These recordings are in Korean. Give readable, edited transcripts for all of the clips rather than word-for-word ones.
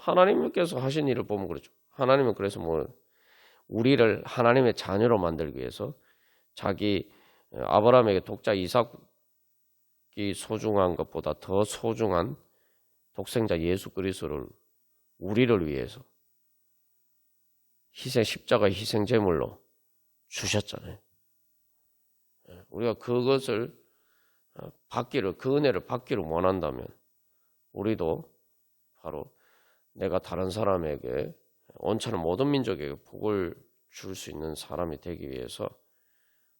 하나님께서 하신 일을 보면 그렇죠. 하나님은 그래서 우리를 하나님의 자녀로 만들기 위해서 자기 아브라함에게 독자 이삭이 소중한 것보다 더 소중한 독생자 예수 그리스도를 우리를 위해서 십자가 희생 제물로 주셨잖아요. 우리가 그것을 그 은혜를 받기를 원한다면 우리도 바로 내가 다른 사람에게 온천한 모든 민족에게 복을 줄 수 있는 사람이 되기 위해서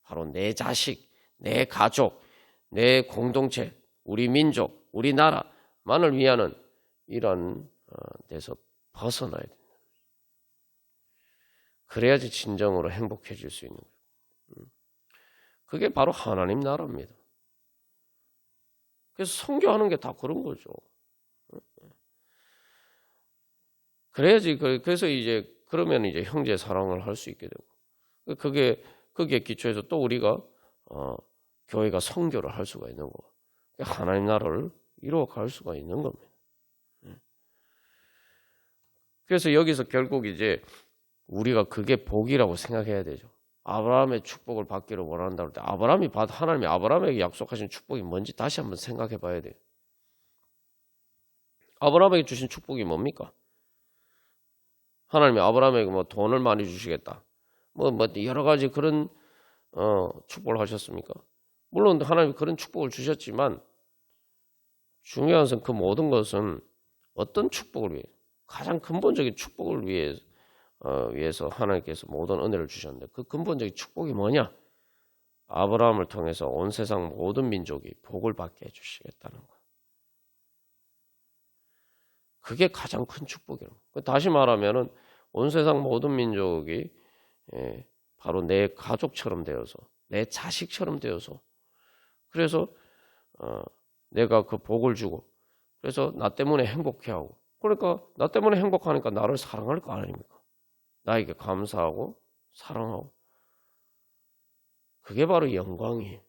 바로 내 자식, 내 가족, 내 공동체, 우리 민족, 우리 나라만을 위하는 이런 데서 벗어나야 된다. 그래야지 진정으로 행복해질 수 있는 거예요. 그게 바로 하나님 나라입니다. 그래서 선교하는 게 다 그런 거죠. 그래야지 그래서 이제 그러면 이제 형제 사랑을 할 수 있게 되고 거기에 기초해서 또 우리가 교회가 선교를 할 수가 있는 거고 하나님 나라를 이루어갈 수가 있는 겁니다. 그래서 여기서 결국 이제 우리가 그게 복이라고 생각해야 되죠. 아브라함의 축복을 받기를 원한다 할 때 하나님이 아브라함에게 약속하신 축복이 뭔지 다시 한번 생각해 봐야 돼요. 아브라함에게 주신 축복이 뭡니까? 하나님이 아브라함에게 돈을 많이 주시겠다. 여러 가지 그런 축복을 하셨습니까? 물론 하나님이 그런 축복을 주셨지만 중요한 것은 그 모든 것은 어떤 축복을 위해 가장 근본적인 축복을 위해서 하나님께서 모든 은혜를 주셨는데 그 근본적인 축복이 뭐냐? 아브라함을 통해서 온 세상 모든 민족이 복을 받게 해주시겠다는 거. 그게 가장 큰 축복이에요. 다시 말하면은 온 세상 모든 민족이 바로 내 가족처럼 되어서 내 자식처럼 되어서 그래서 내가 그 복을 주고 그래서 나 때문에 행복해하고 그러니까 나 때문에 행복하니까 나를 사랑할 거 아닙니까? 나에게 감사하고 사랑하고 그게 바로 영광이에요.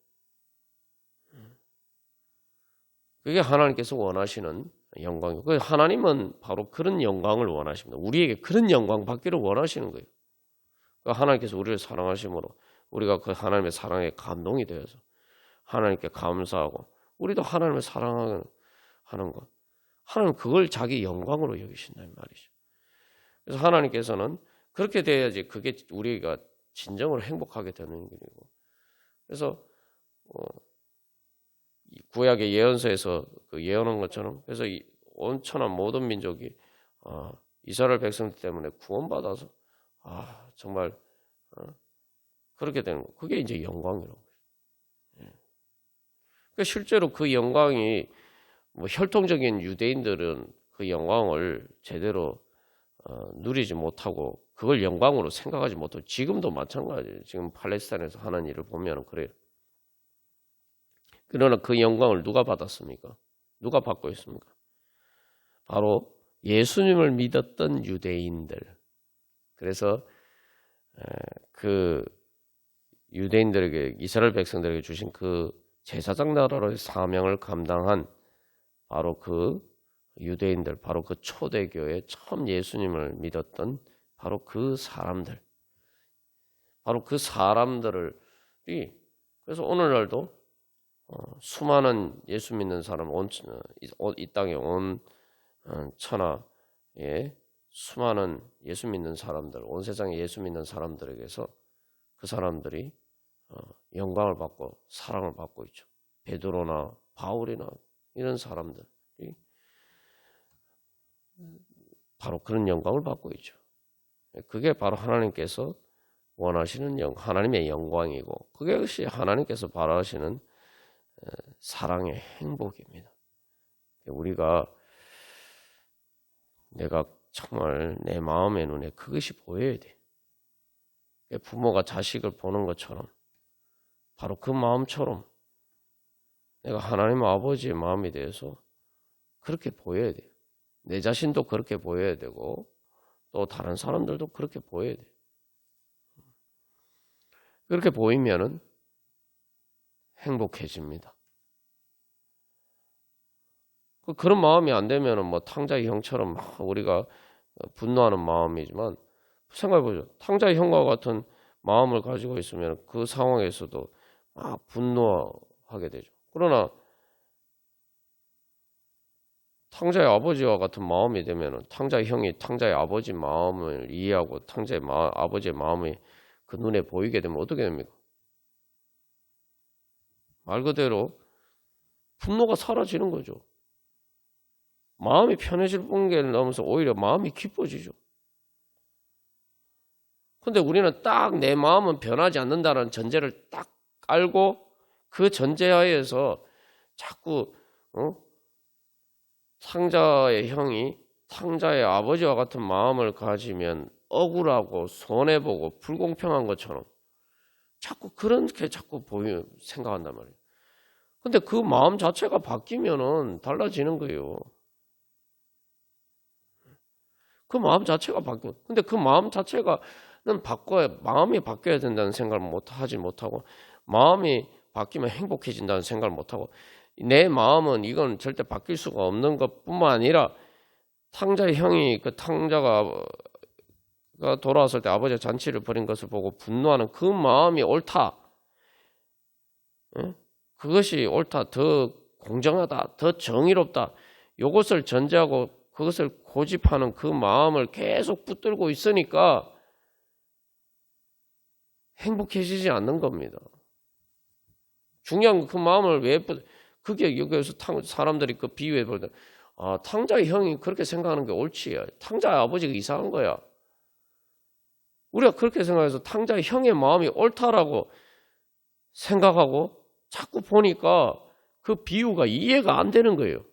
그게 하나님께서 원하시는 영광이고 하나님은 바로 그런 영광을 원하십니다. 우리에게 그런 영광 받기를 원하시는 거예요. 하나님께서 우리를 사랑하심으로 우리가 그 하나님의 사랑에 감동이 되어서 하나님께 감사하고 우리도 하나님을 사랑하는 것. 하나님은 그걸 자기 영광으로 여기신다는 말이죠. 그래서 하나님께서는 그렇게 돼야지 그게 우리가 진정으로 행복하게 되는 길이고 그래서 구약의 예언서에서 그 예언한 것처럼 그래서 온천한 모든 민족이 이스라엘 백성들 때문에 구원받아서 정말 그렇게 되는 거. 그게 이제 영광이라고. 그러니까 실제로 그 영광이 혈통적인 유대인들은 그 영광을 제대로 누리지 못하고 그걸 영광으로 생각하지 못하고 지금도 마찬가지예요. 지금 팔레스타인에서 하는 일을 보면 그래요. 그러나 그 영광을 누가 받았습니까? 누가 받고 있습니까? 바로 예수님을 믿었던 유대인들. 그래서 그 유대인들에게 이스라엘 백성들에게 주신 그 제사장 나라로의 사명을 감당한 바로 그 유대인들, 바로 그 초대교회 처음 예수님을 믿었던 바로 그 사람들. 바로 그 사람들이 그래서 오늘날도 수많은 예수 믿는 사람 이 땅에 온 천하에 수많은 예수 믿는 사람들 온 세상에 예수 믿는 사람들에게서 그 사람들이 영광을 받고 사랑을 받고 있죠. 베드로나 바울이나 이런 사람들이 바로 그런 영광을 받고 있죠. 그게 바로 하나님께서 원하시는 하나님의 영광이고 그것이 하나님께서 바라시는 사랑의 행복입니다. 내가 정말 내 마음의 눈에 그것이 보여야 돼. 부모가 자식을 보는 것처럼 바로 그 마음처럼 내가 하나님 아버지의 마음에 대해서 그렇게 보여야 돼. 내 자신도 그렇게 보여야 되고 또 다른 사람들도 그렇게 보여야 돼. 그렇게 보이면은 행복해집니다. 그런 마음이 안 되면은 뭐 탕자의 형처럼 막 우리가 분노하는 마음이지만 생각해보죠. 탕자의 형과 같은 마음을 가지고 있으면 그 상황에서도 막 분노하게 되죠. 그러나 탕자의 아버지와 같은 마음이 되면 탕자의 형이 탕자의 아버지 마음을 이해하고 탕자의 아버지의 마음이 그 눈에 보이게 되면 어떻게 됩니까? 말 그대로 분노가 사라지는 거죠. 마음이 편해질 뿐을 넘어서 오히려 마음이 기뻐지죠. 근데 우리는 딱 내 마음은 변하지 않는다는 전제를 딱 깔고 그 전제하에서 자꾸 탕자의 형이 탕자의 아버지와 같은 마음을 가지면 억울하고 손해보고 불공평한 것처럼 자꾸 그렇게 자꾸 생각한단 말이에요. 근데 그 마음 자체가 바뀌면은 달라지는 거예요. 그 마음 자체가 바뀌고, 근데 그 마음 자체가는 마음이 바뀌어야 된다는 생각을 하지 못하고, 마음이 바뀌면 행복해진다는 생각을 못하고, 내 마음은 이건 절대 바뀔 수가 없는 것뿐만 아니라 탕자의 형이 그 탕자가 돌아왔을 때 아버지가 잔치를 벌인 것을 보고 분노하는 그 마음이 옳다. 그것이 옳다. 더 공정하다. 더 정의롭다. 이것을 전제하고 그것을 고집하는 그 마음을 계속 붙들고 있으니까 행복해지지 않는 겁니다. 중요한 건 그 마음을 왜 그게 여기서 사람들이 그 비유해 볼 때 탕자의 형이 그렇게 생각하는 게 옳지. 탕자의 아버지가 이상한 거야. 우리가 그렇게 생각해서 탕자의 형의 마음이 옳다라고 생각하고 자꾸 보니까 그 비유가 이해가 안 되는 거예요.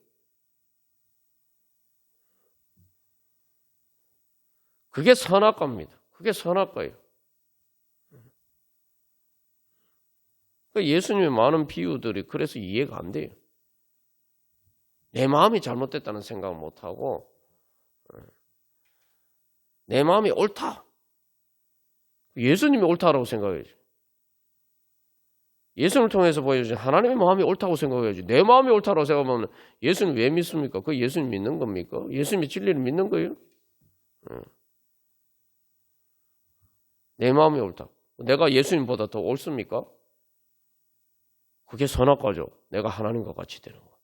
그게 선악과입니다. 그게 선악과예요. 예수님의 많은 비유들이 그래서 이해가 안 돼요. 내 마음이 잘못됐다는 생각을 못하고 내 마음이 옳다. 예수님이 옳다라고 생각해야지. 예수님을 통해서 보여주신 하나님의 마음이 옳다고 생각해야지. 내 마음이 옳다고 생각하면 예수님 왜 믿습니까? 그 예수님 믿는 겁니까? 예수님의 진리를 믿는 거예요? 내 마음이 옳다. 내가 예수님보다 더 옳습니까? 그게 선악과죠. 내가 하나님과 같이 되는 거.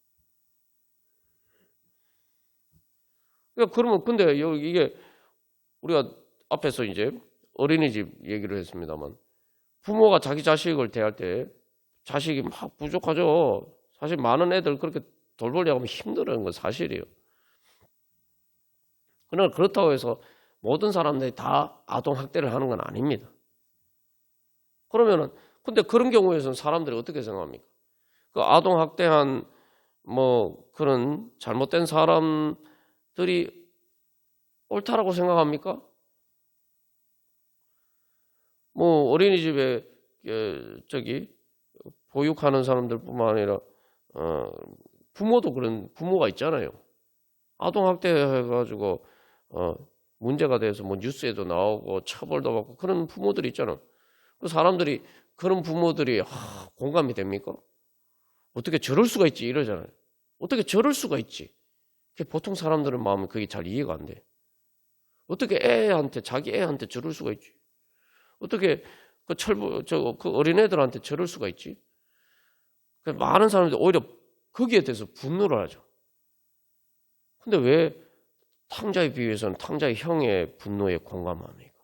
그러니까 그러면 근데 이게 우리가 앞에서 이제 어린이집 얘기를 했습니다만 부모가 자기 자식을 대할 때 자식이 막 부족하죠. 사실 많은 애들 그렇게 돌보려고 하면 힘들어하는 건 사실이에요. 그러나 그렇다고 해서 모든 사람들이 다 아동학대를 하는 건 아닙니다. 그러면은 근데 그런 경우에서는 사람들이 어떻게 생각합니까? 그 아동학대한 뭐 그런 잘못된 사람들이 옳다라고 생각합니까? 뭐 어린이집에 보육하는 사람들뿐만 아니라 부모도 그런 부모가 있잖아요. 아동학대 해가지고 문제가 돼서 뭐 뉴스에도 나오고 처벌도 받고 그런 부모들이 있잖아. 그 사람들이 그런 부모들이 공감이 됩니까? 어떻게 저럴 수가 있지 이러잖아요. 어떻게 저럴 수가 있지? 보통 사람들은 마음은 그게 잘 이해가 안 돼. 어떻게 자기 애한테 저럴 수가 있지? 어떻게 그 어린애들한테 저럴 수가 있지? 많은 사람들이 오히려 거기에 대해서 분노를 하죠. 근데 왜 탕자에 비해서는 탕자의 형의 분노에 공감합니까?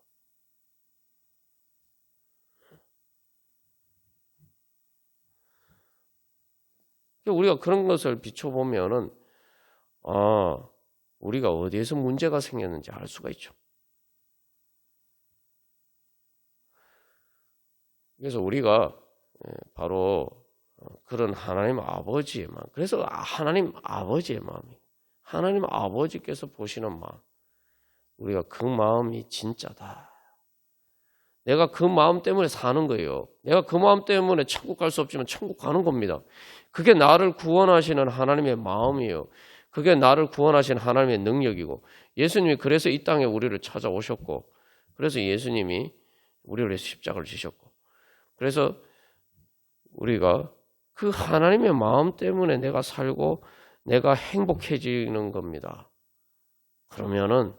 우리가 그런 것을 비춰보면은 우리가 어디에서 문제가 생겼는지 알 수가 있죠. 그래서 우리가 바로 그런 하나님 아버지의 마음, 그래서 하나님 아버지의 마음이 하나님 아버지께서 보시는 마음, 우리가 그 마음이 진짜다. 내가 그 마음 때문에 사는 거예요. 내가 그 마음 때문에 천국 갈 수 없지만 천국 가는 겁니다. 그게 나를 구원하시는 하나님의 마음이에요. 그게 나를 구원하신 하나님의 능력이고 예수님이 그래서 이 땅에 우리를 찾아오셨고 그래서 예수님이 우리를 위해서 십자가를 지셨고 그래서 우리가 그 하나님의 마음 때문에 내가 살고 내가 행복해지는 겁니다. 그러면은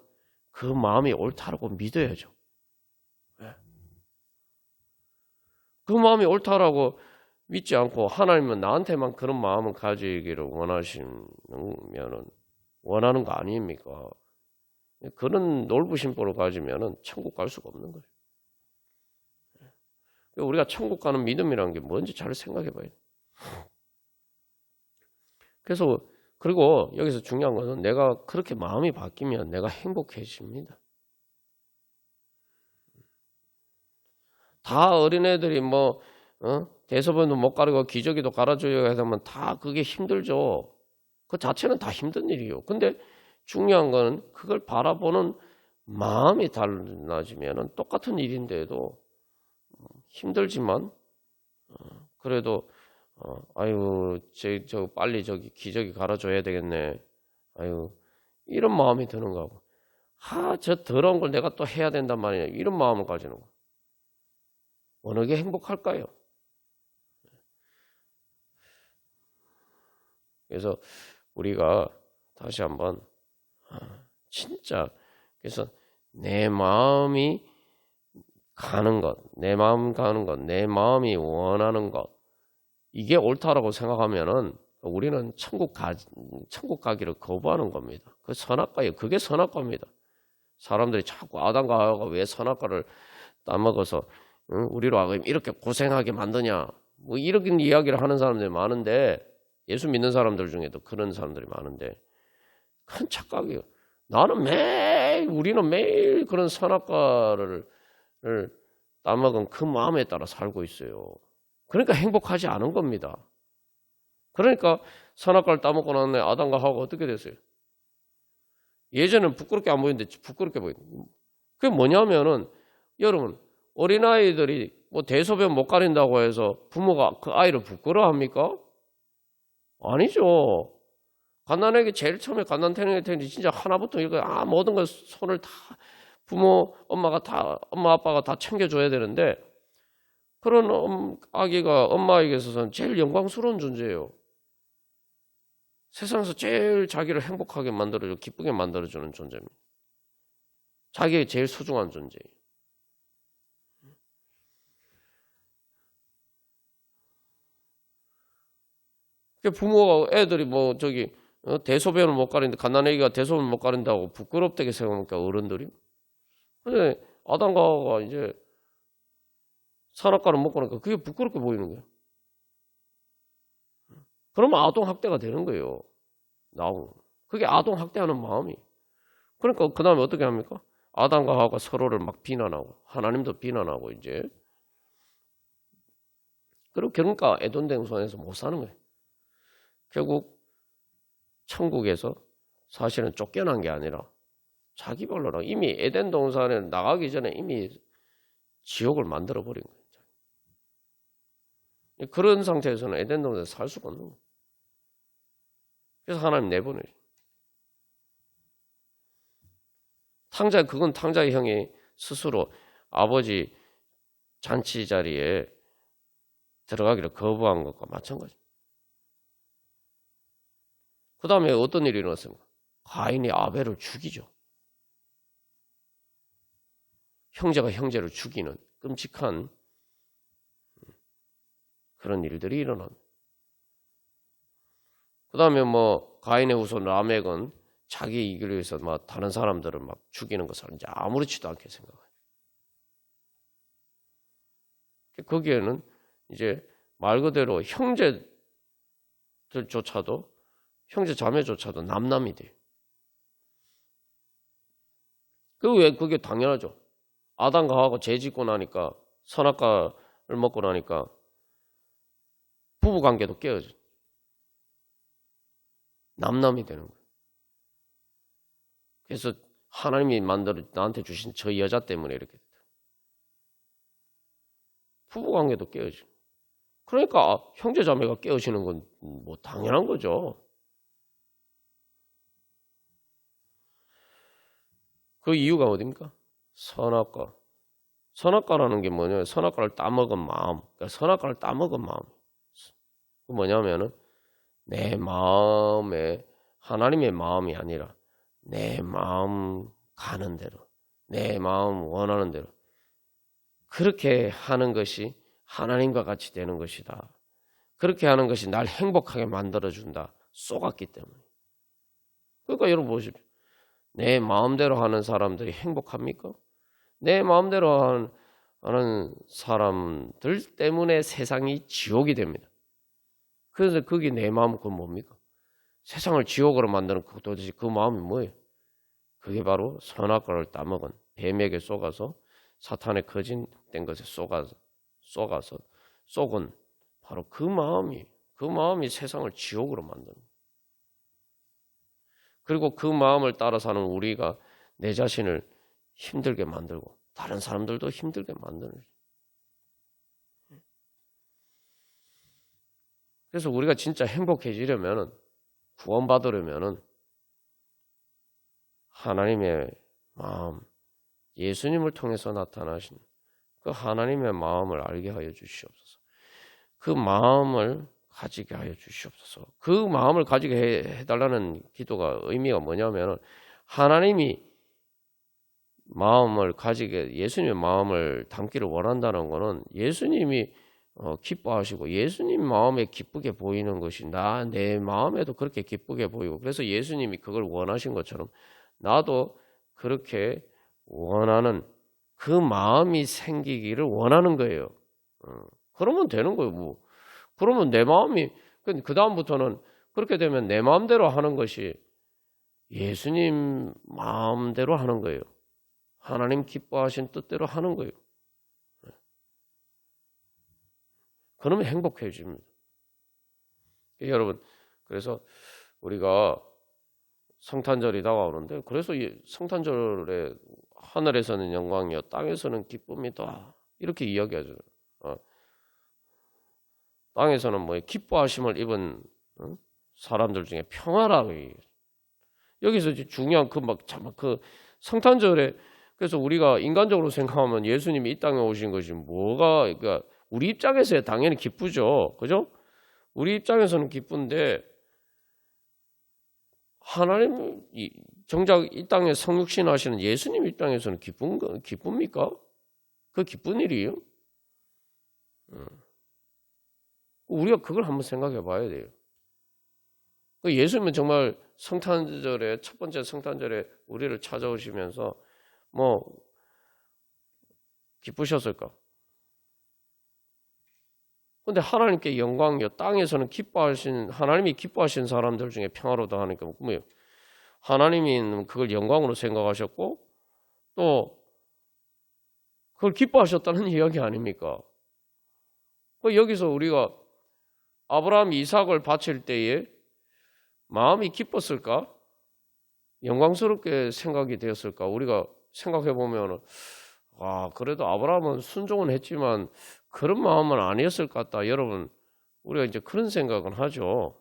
그 마음이 옳다라고 믿어야죠. 그 마음이 옳다라고 믿지 않고 하나님은 나한테만 그런 마음을 가지기를 원하시면은 원하는 거 아닙니까? 그런 놀부심보를 가지면은 천국 갈 수가 없는 거예요. 우리가 천국 가는 믿음이라는 게 뭔지 잘 생각해 봐야 돼요. 그래서 그리고 여기서 중요한 것은 내가 그렇게 마음이 바뀌면 내가 행복해집니다. 다 어린애들이 뭐 대소변도 못 가리고 기저귀도 갈아줘야 하면 다 그게 힘들죠. 그 자체는 다 힘든 일이요. 근데 중요한 건 그걸 바라보는 마음이 달라지면 똑같은 일인데도 힘들지만 그래도 아유 저 빨리 저기 기저귀 갈아줘야 되겠네. 아유 이런 마음이 드는 거고 저 더러운 걸 내가 또 해야 된단 말이야. 이런 마음을 가지는 거. 어느 게 행복할까요? 그래서 우리가 다시 한번 진짜 그래서 내 마음이 가는 것, 내 마음 가는 것, 내 마음이 원하는 것 이게 옳다라고 생각하면은 우리는 천국 가기를 거부하는 겁니다. 그 선악과예요. 그게 선악과입니다. 사람들이 자꾸 아담과 하와가 왜 선악과를 따먹어서 우리로 하여금 이렇게 고생하게 만드냐 뭐 이런 이야기를 하는 사람들이 많은데 예수 믿는 사람들 중에도 그런 사람들이 많은데 큰 착각이에요. 우리는 매일 그런 선악과를 따먹은 그 마음에 따라 살고 있어요. 그러니까 행복하지 않은 겁니다. 그러니까 선악과를 따먹고 난 후에 아담과 하와가 어떻게 됐어요? 예전에는 부끄럽게 안 보이는데 부끄럽게 보이는. 그게 뭐냐면은 여러분 어린아이들이 뭐 대소변 못 가린다고 해서 부모가 그 아이를 부끄러워합니까? 아니죠. 갓난아기 제일 처음에 갓난아기 진짜 하나부터 이거 모든 걸 손을 다 엄마 아빠가 다 챙겨줘야 되는데 그런 아기가 엄마에게 있어서는 제일 영광스러운 존재예요. 세상에서 제일 자기를 행복하게 만들어주고 기쁘게 만들어주는 존재입니다. 자기의 제일 소중한 존재예요. 부모가 애들이 뭐 저기 대소변을 못 가리는데 갓난아기가 대소변을 못 가린다고 부끄럽다게 생각하니까 어른들이 근데 아담과 하와가 이제 선악과를 먹고 나니까 그게 부끄럽게 보이는 거예요. 그러면 아동학대가 되는 거예요. 그게 아동학대하는 마음이. 그러니까 그 다음에 어떻게 합니까? 아담과 하와가 서로를 막 비난하고 하나님도 비난하고 이제 그리고 그러니까 에덴 동산에서 못 사는 거예요. 결국 천국에서 사실은 쫓겨난 게 아니라 자기 발로 이미 에덴 동산에 나가기 전에 이미 지옥을 만들어 버린 거예요. 그런 상태에서는 에덴 동산에 살 수가 없는 거예요. 그래서 하나님 내보내요. 그건 탕자의 형이 스스로 아버지 잔치 자리에 들어가기를 거부한 것과 마찬가지입니다. 그 다음에 어떤 일이 일어났습니까? 가인이 아벨을 죽이죠. 형제가 형제를 죽이는 끔찍한 그런 일들이 일어납니다. 그 다음에 뭐 가인의 후손 라멕은 자기 이익을 위해서 막 다른 사람들을 막 죽이는 것을 이제 아무렇지도 않게 생각해요. 거기에는 이제 말 그대로 형제 자매조차도 남남이 돼요. 그게 당연하죠. 아담과 하와가 죄 짓고 나니까 선악과를 먹고 나니까 부부관계도 깨어져. 남남이 되는 거예요. 그래서 하나님이 나한테 주신 저 여자 때문에 이렇게 됐다. 부부관계도 깨어져. 그러니까 형제자매가 깨어지는 건 뭐 당연한 거죠. 그 이유가 어딥니까? 선악과. 선악과라는 게 뭐냐면 선악과를 따먹은 마음. 그러니까 선악과를 따먹은 마음. 그 뭐냐면은 내 마음에 하나님의 마음이 아니라 내 마음 가는 대로, 내 마음 원하는 대로 그렇게 하는 것이 하나님과 같이 되는 것이다. 그렇게 하는 것이 날 행복하게 만들어준다. 쏘갔기 때문에. 그러니까 여러분 보십시오. 내 마음대로 하는 사람들이 행복합니까? 내 마음대로 하는 사람들 때문에 세상이 지옥이 됩니다. 그래서 그게 내 마음 그건 뭡니까? 세상을 지옥으로 만드는 도대체 그 마음이 뭐예요? 그게 바로 선악과를 따먹은 뱀에게 쏘가서 사탄의 거짓된 것에 쏘가서 쏘은 바로 그 마음이 세상을 지옥으로 만드는 거예요. 그리고 그 마음을 따라 사는 우리가 내 자신을 힘들게 만들고 다른 사람들도 힘들게 만드는 거예요. 그래서 우리가 진짜 행복해지려면 구원받으려면 하나님의 마음, 예수님을 통해서 나타나신 그 하나님의 마음을 알게 하여 주시옵소서. 그 마음을 가지게 하여 주시옵소서. 그 마음을 가지게 해달라는 기도가 의미가 뭐냐면 하나님이 마음을 가지게 예수님의 마음을 담기를 원한다는 것은 예수님이 기뻐하시고 예수님 마음에 기쁘게 보이는 것이 내 마음에도 그렇게 기쁘게 보이고 그래서 예수님이 그걸 원하신 것처럼 나도 그렇게 원하는 그 마음이 생기기를 원하는 거예요. 그러면 되는 거예요. 뭐. 그러면 내 마음이 그 다음부터는 그렇게 되면 내 마음대로 하는 것이 예수님 마음대로 하는 거예요. 하나님 기뻐하신 뜻대로 하는 거예요. 그러면 행복해집니다. 여러분, 그래서 우리가 성탄절이 다가오는데 그래서 성탄절에 하늘에서는 영광이요 땅에서는 기쁨이다 이렇게 이야기하죠. 땅에서는 뭐 기뻐하심을 입은 사람들 중에 평화라고 여기서 중요한 그 성탄절에 그래서 우리가 인간적으로 생각하면 예수님이 이 땅에 오신 것이 뭐가 그러니까 우리 입장에서 당연히 기쁘죠, 그죠? 우리 입장에서는 기쁜데 하나님 정작 이 땅에 성육신 하시는 예수님 입장에서는 기쁩니까? 그 기쁜 일이에요? 우리가 그걸 한번 생각해 봐야 돼요. 예수님은 정말 성탄절에 첫 번째 성탄절에 우리를 찾아오시면서 뭐 기쁘셨을까? 근데 하나님께 영광이요 땅에서는 하나님이 기뻐하신 사람들 중에 평화로다 하니까 뭐예요? 하나님이 그걸 영광으로 생각하셨고 또 그걸 기뻐하셨다는 이야기 아닙니까? 여기서 우리가 아브라함이 이삭을 바칠 때에 마음이 기뻤을까? 영광스럽게 생각이 되었을까? 우리가 생각해 보면 그래도 아브라함은 순종은 했지만 그런 마음은 아니었을 것 같다. 여러분, 우리가 이제 그런 생각은 하죠.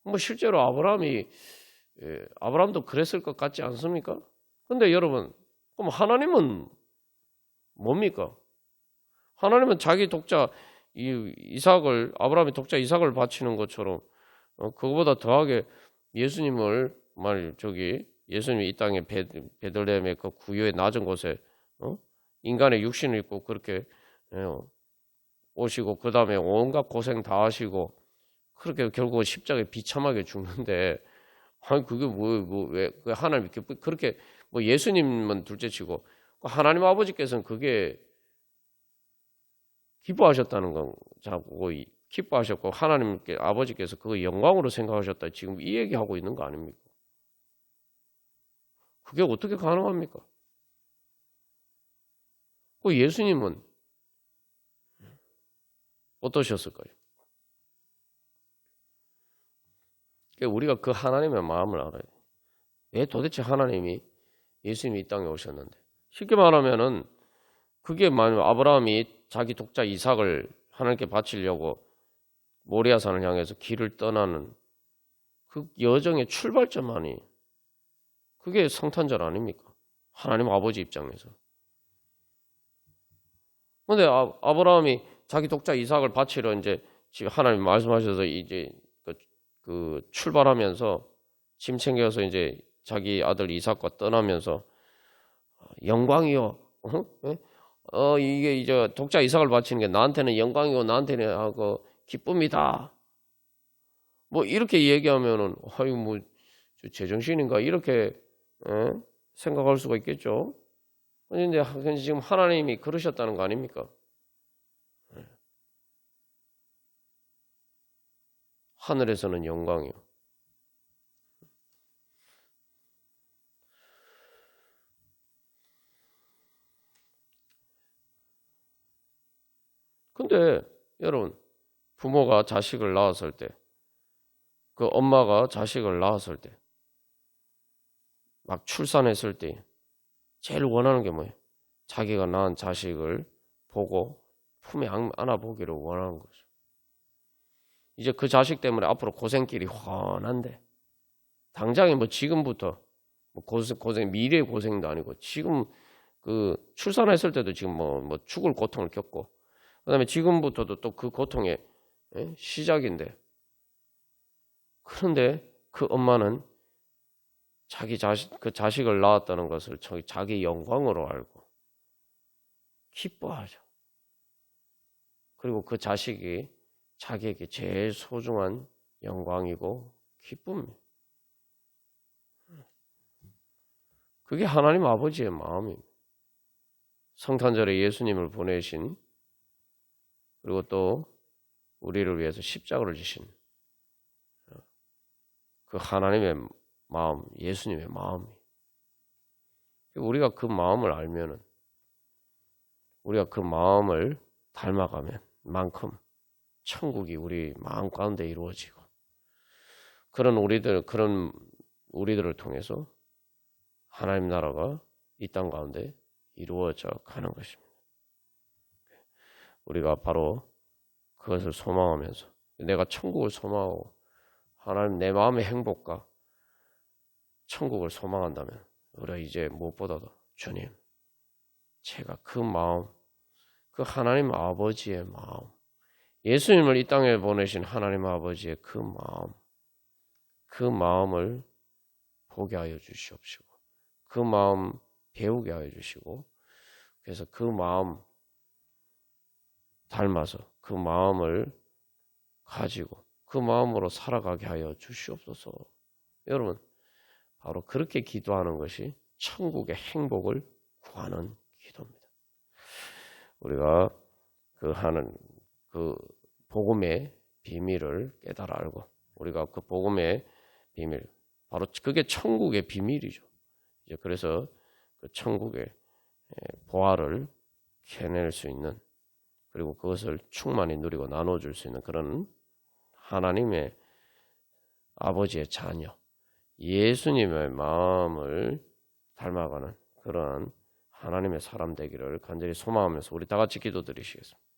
뭐 실제로 아브라함도 그랬을 것 같지 않습니까? 근데 여러분, 그럼 하나님은 뭡니까? 하나님은 자기 독자 아브라함이 독자 이삭을 바치는 것처럼 그거보다 더하게 예수님이 이 땅에 베들레헴의 그 구유의 낮은 곳에 인간의 육신을 입고 그렇게 오시고 그 다음에 온갖 고생 다 하시고 그렇게 결국 십자가에 비참하게 죽는데 아니 그게 왜 하나님 그렇게 뭐 예수님은 둘째치고 하나님 아버지께서는 그게 기뻐하셨다는 건 자고 기뻐하셨고 하나님께 아버지께서 그거 영광으로 생각하셨다 지금 이 얘기하고 있는 거 아닙니까? 그게 어떻게 가능합니까? 예수님은 어떠셨을까요? 우리가 그 하나님의 마음을 알아야 돼요. 왜 도대체 하나님이 예수님이 이 땅에 오셨는데 쉽게 말하면은 그게 만약 아브라함이 자기 독자 이삭을 하나님께 바치려고 모리아산을 향해서 길을 떠나는 그 여정의 출발점만이 그게 성탄절 아닙니까? 하나님 아버지 입장에서. 그런데 아브라함이 자기 독자 이삭을 바치러 이제 지금 하나님 말씀하셔서 이제 출발하면서 짐 챙겨서 이제 자기 아들 이삭과 떠나면서 영광이요. 이게 이제 독자 이삭을 바치는 게 나한테는 영광이고 나한테는 하고 기쁨이다. 뭐 이렇게 얘기하면은 아유 뭐 제정신인가 이렇게 생각할 수가 있겠죠. 그런데 지금 하나님이 그러셨다는 거 아닙니까? 하늘에서는 영광이요. 근데 여러분 부모가 자식을 낳았을 때 그 엄마가 자식을 낳았을 때 막 출산했을 때 제일 원하는 게 뭐예요? 자기가 낳은 자식을 보고 품에 안아보기를 원하는 거죠. 이제 그 자식 때문에 앞으로 고생길이 훤한데 당장에 뭐 지금부터 뭐 고생 미래 고생도 아니고 지금 그 출산했을 때도 지금 뭐 죽을 고통을 겪고 그다음에 지금부터도 또 그 고통의 시작인데 그런데 그 엄마는 그 자식을 낳았다는 것을 자기 영광으로 알고 기뻐하죠. 그리고 그 자식이 자기에게 제일 소중한 영광이고 기쁨입니다. 그게 하나님 아버지의 마음입니다. 성탄절에 예수님을 보내신 그리고 또 우리를 위해서 십자가를 지신 그 하나님의 마음, 예수님의 마음이 우리가 그 마음을 알면은 우리가 그 마음을 닮아가면 만큼 천국이 우리 마음 가운데 이루어지고 그런 우리들을 통해서 하나님 나라가 이 땅 가운데 이루어져 가는 것입니다. 우리가 바로 그것을 소망하면서 내가 천국을 소망하고 하나님 내 마음의 행복과 천국을 소망한다면 우리가 이제 무엇보다도 주님 제가 그 마음 그 하나님 아버지의 마음 예수님을 이 땅에 보내신 하나님 아버지의 그 마음을 보게 하여 주시옵시고 그 마음 배우게 하여 주시고 그래서 그 마음 닮아서 그 마음을 가지고 그 마음으로 살아가게 하여 주시옵소서. 여러분 바로 그렇게 기도하는 것이 천국의 행복을 구하는 기도입니다. 우리가 그 복음의 비밀을 깨달아 알고 우리가 그 복음의 비밀 바로 그게 천국의 비밀이죠. 이제 그래서 그 천국의 보화를 캐낼 수 있는 그리고 그것을 충만히 누리고 나눠줄 수 있는 그런 하나님의 아버지의 자녀 예수님의 마음을 닮아가는 그런 하나님의 사람 되기를 간절히 소망하면서 우리 다 같이 기도드리시겠습니다.